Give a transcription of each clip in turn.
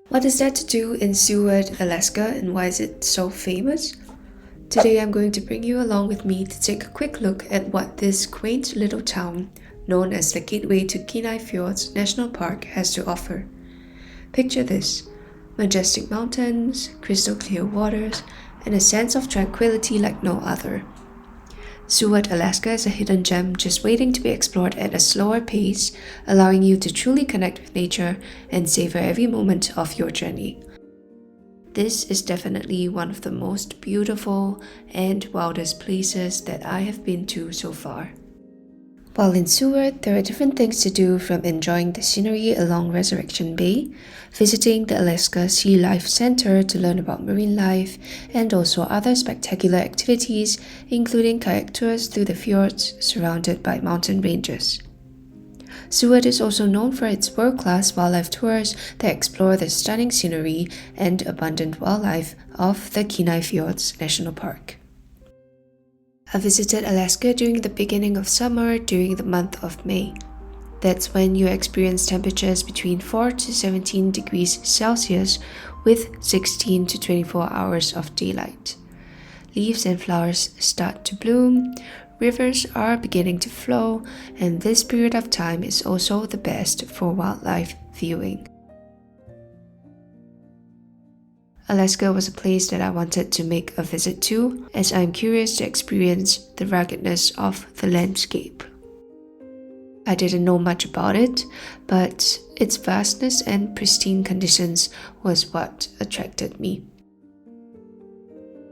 What is there to do in Seward, Alaska, and why is it so famous? Today I'm going to bring you along with me to take a quick look at what this quaint little town, known as the gateway to Kenai Fjords National Park, has to offer. Picture this: majestic mountains, crystal clear waters, and a sense of tranquility like no other. Seward, Alaska is a hidden gem just waiting to be explored at a slower pace, allowing you to truly connect with nature and savor every moment of your journey. This is definitely one of the most beautiful and wildest places that I have been to so far. While in Seward, there are different things to do, from enjoying the scenery along Resurrection Bay, visiting the Alaska Sea Life Center to learn about marine life, and also other spectacular activities, including kayak tours through the fjords surrounded by mountain ranges. Seward is also known for its world-class wildlife tours that explore the stunning scenery and abundant wildlife of the Kenai Fjords National Park. I visited Alaska during the beginning of summer during the month of May. That's when you experience temperatures between 4 to 17 degrees Celsius with 16 to 24 hours of daylight. Leaves and flowers start to bloom, rivers are beginning to flow, and this period of time is also the best for wildlife viewing. Alaska was a place that I wanted to make a visit to, as I'm curious to experience the ruggedness of the landscape. I didn't know much about it, but its vastness and pristine conditions was what attracted me.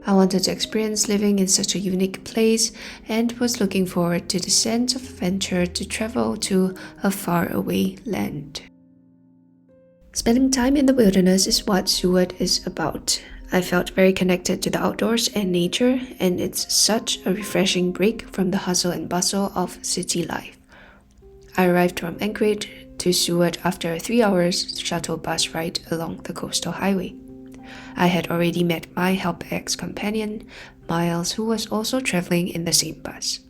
I wanted to experience living in such a unique place and was looking forward to the sense of adventure to travel to a faraway land. Spending time in the wilderness is what Seward is about. I felt very connected to the outdoors and nature, and it's such a refreshing break from the hustle and bustle of city life. I arrived from Anchorage to Seward after a 3-hour shuttle bus ride along the coastal highway. I had already met my Help X companion, Miles, who was also traveling in the same bus.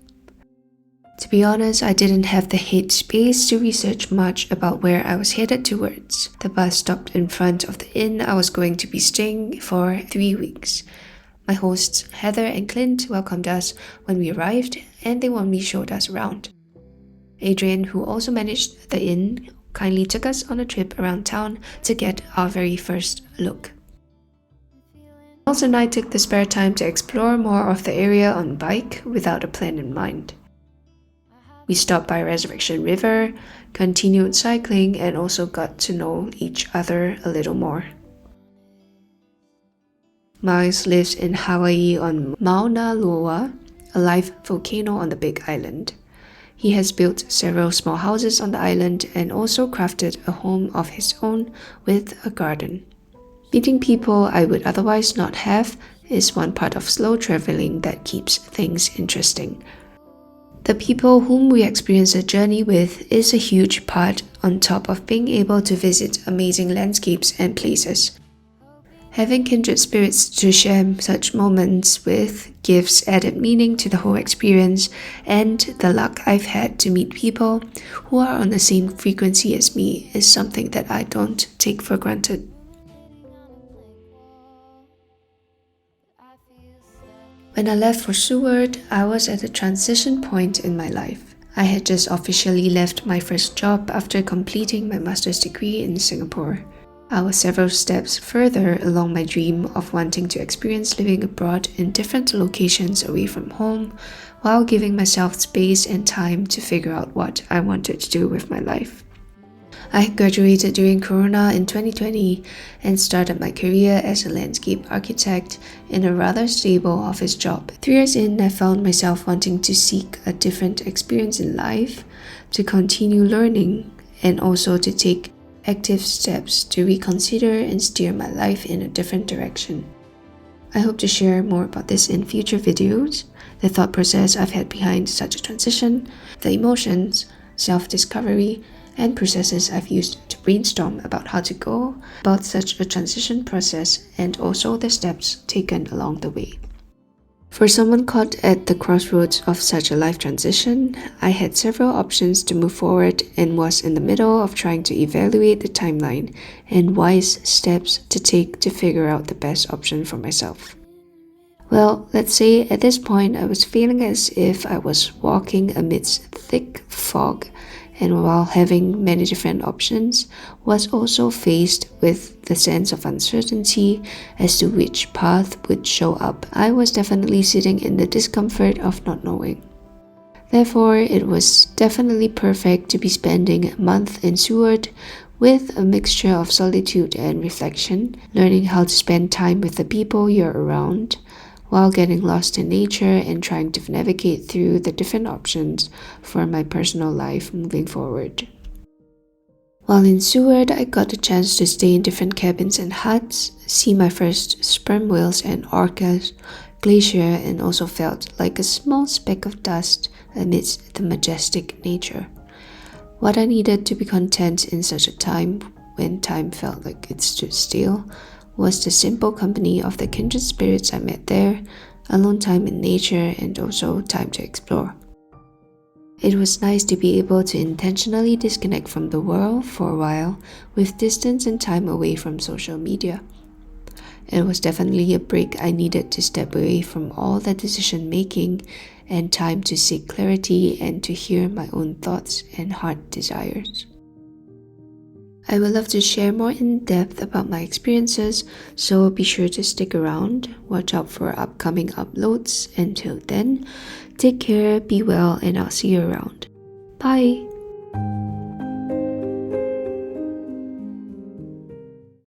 To be honest, I didn't have the headspace to research much about where I was headed towards. The bus stopped in front of the inn I was going to be staying for 3 weeks. My hosts, Heather and Clint, welcomed us when we arrived, and they warmly showed us around. Adrian, who also managed the inn, kindly took us on a trip around town to get our very first look. Miles and I took the spare time to explore more of the area on bike without a plan in mind. We stopped by Resurrection River, continued cycling, and also got to know each other a little more. Miles lives in Hawaii on Mauna Loa, a live volcano on the Big Island. He has built several small houses on the island and also crafted a home of his own with a garden. Meeting people I would otherwise not have is one part of slow traveling that keeps things interesting. The people whom we experience a journey with is a huge part, on top of being able to visit amazing landscapes and places. Having kindred spirits to share such moments with gives added meaning to the whole experience, and the luck I've had to meet people who are on the same frequency as me is something that I don't take for granted. When I left for Seward, I was at a transition point in my life. I had just officially left my first job after completing my master's degree in Singapore. I was several steps further along my dream of wanting to experience living abroad in different locations away from home, while giving myself space and time to figure out what I wanted to do with my life. I graduated during Corona in 2020 and started my career as a landscape architect in a rather stable office job. 3 years in, I found myself wanting to seek a different experience in life, to continue learning, and also to take active steps to reconsider and steer my life in a different direction. I hope to share more about this in future videos, the thought process I've had behind such a transition, the emotions, self-discovery, and processes I've used to brainstorm about how to go about such a transition process, and also the steps taken along the way. For someone caught at the crossroads of such a life transition, I had several options to move forward and was in the middle of trying to evaluate the timeline and wise steps to take to figure out the best option for myself. Well, let's say at this point I was feeling as if I was walking amidst thick fog, and while having many different options, was also faced with the sense of uncertainty as to which path would show up. I was definitely sitting in the discomfort of not knowing. Therefore, it was definitely perfect to be spending a month in Seward with a mixture of solitude and reflection, learning how to spend time with the people you're around, while getting lost in nature and trying to navigate through the different options for my personal life moving forward. While in Seward, I got the chance to stay in different cabins and huts, see my first sperm whales and orcas, glacier, and also felt like a small speck of dust amidst the majestic nature. What I needed to be content in such a time when time felt like it stood still was the simple company of the kindred spirits I met there, alone time in nature, and also time to explore. It was nice to be able to intentionally disconnect from the world for a while with distance and time away from social media. It was definitely a break I needed to step away from all the decision making and time to seek clarity and to hear my own thoughts and heart desires. I would love to share more in depth about my experiences, so be sure to stick around, watch out for upcoming uploads. Until then, take care, be well, and I'll see you around. Bye!